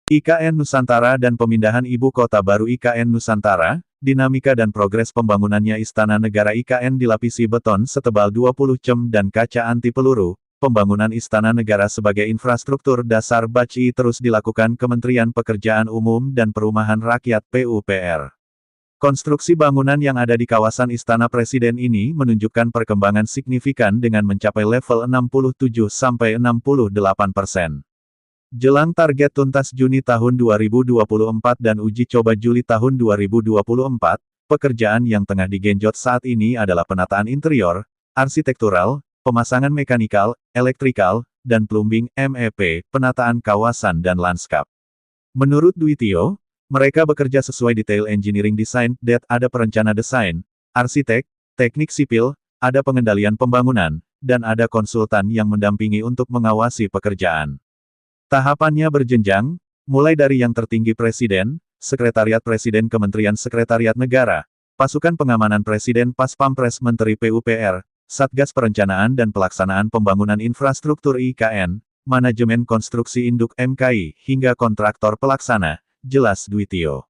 IKN Nusantara dan pemindahan ibu kota baru IKN Nusantara, dinamika dan progres pembangunannya Istana Negara IKN dilapisi beton setebal 20 cm dan kaca anti peluru. Pembangunan Istana Negara sebagai infrastruktur dasar BACI terus dilakukan Kementerian Pekerjaan Umum dan Perumahan Rakyat (PUPR). Konstruksi bangunan yang ada di kawasan Istana Presiden ini menunjukkan perkembangan signifikan dengan mencapai level 67–68%. Jelang target tuntas Juni tahun 2024 dan uji coba Juli tahun 2024, pekerjaan yang tengah digenjot saat ini adalah penataan interior, arsitektural, pemasangan mekanikal, elektrikal, dan plumbing (MEP), penataan kawasan dan lanskap. Menurut Dwi Tio, mereka bekerja sesuai detail engineering design, ada perencana desain, arsitek, teknik sipil, ada pengendalian pembangunan, dan ada konsultan yang mendampingi untuk mengawasi pekerjaan. Tahapannya berjenjang, mulai dari yang tertinggi Presiden, Sekretariat Presiden Kementerian Sekretariat Negara, Pasukan Pengamanan Presiden Pas Pampres Menteri PUPR, Satgas Perencanaan dan Pelaksanaan Pembangunan Infrastruktur IKN, Manajemen Konstruksi Induk MKI, hingga kontraktor pelaksana, jelas Dwi Tio.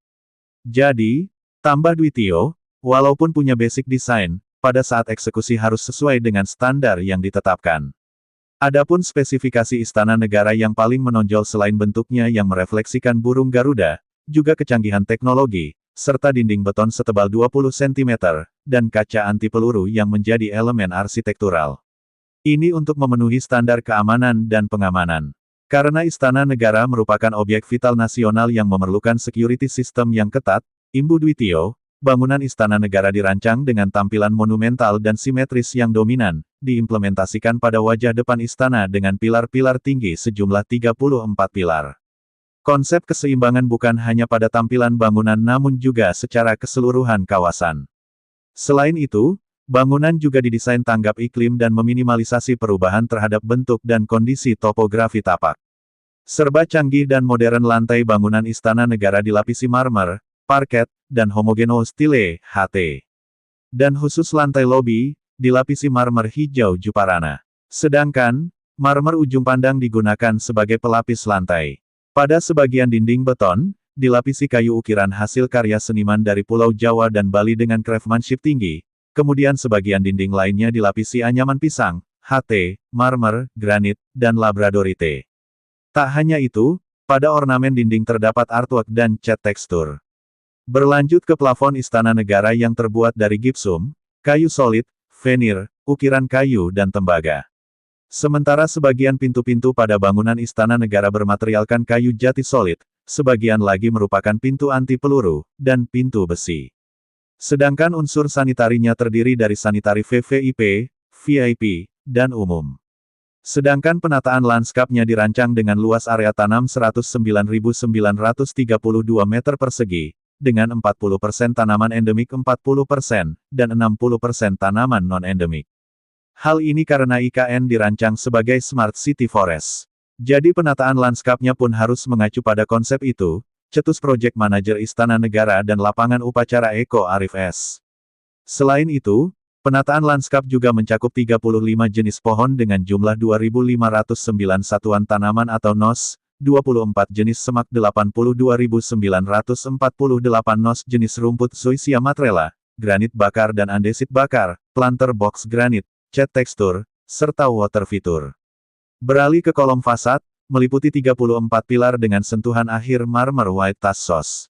Jadi, tambah Dwi Tio, walaupun punya basic design, pada saat eksekusi harus sesuai dengan standar yang ditetapkan. Adapun spesifikasi Istana Negara yang paling menonjol selain bentuknya yang merefleksikan burung Garuda, juga kecanggihan teknologi, serta dinding beton setebal 20 cm, dan kaca anti peluru yang menjadi elemen arsitektural. Ini untuk memenuhi standar keamanan dan pengamanan. Karena Istana Negara merupakan objek vital nasional yang memerlukan security system yang ketat, imbu Dwi Tio, bangunan Istana Negara dirancang dengan tampilan monumental dan simetris yang dominan, diimplementasikan pada wajah depan istana dengan pilar-pilar tinggi sejumlah 34 pilar. Konsep keseimbangan bukan hanya pada tampilan bangunan namun juga secara keseluruhan kawasan. Selain itu, bangunan juga didesain tanggap iklim dan meminimalisasi perubahan terhadap bentuk dan kondisi topografi tapak. Serba canggih dan modern lantai bangunan Istana Negara dilapisi marmer, parket, dan homogeneous tile, HT. Dan khusus lantai lobi, dilapisi marmer hijau Juparana. Sedangkan, marmer ujung pandang digunakan sebagai pelapis lantai. Pada sebagian dinding beton, dilapisi kayu ukiran hasil karya seniman dari Pulau Jawa dan Bali dengan craftsmanship tinggi, kemudian sebagian dinding lainnya dilapisi anyaman pisang, HT, marmer, granit, dan labradorite. Tak hanya itu, pada ornamen dinding terdapat artwork dan cat tekstur. Berlanjut ke plafon Istana Negara yang terbuat dari gipsum, kayu solid, veneer, ukiran kayu dan tembaga. Sementara sebagian pintu-pintu pada bangunan Istana Negara bermaterialkan kayu jati solid, sebagian lagi merupakan pintu anti peluru, dan pintu besi. Sedangkan unsur sanitarinya terdiri dari sanitari VVIP, VIP, dan umum. Sedangkan penataan lanskapnya dirancang dengan luas area tanam 109.932 meter persegi, dengan 40% tanaman endemik 40%, dan 60% tanaman non-endemik. Hal ini karena IKN dirancang sebagai Smart City Forest. Jadi penataan lanskapnya pun harus mengacu pada konsep itu, cetus Project Manager Istana Negara dan Lapangan Upacara Eko Arif S. Selain itu, penataan lanskap juga mencakup 35 jenis pohon dengan jumlah 2.509 satuan tanaman atau NOS, 24 jenis semak 82.948 nos jenis rumput Zoysia matrela, granit bakar dan andesit bakar, planter box granit, cat tekstur, serta water fitur. Beralih ke kolom fasad, meliputi 34 pilar dengan sentuhan akhir marmer white task sauce.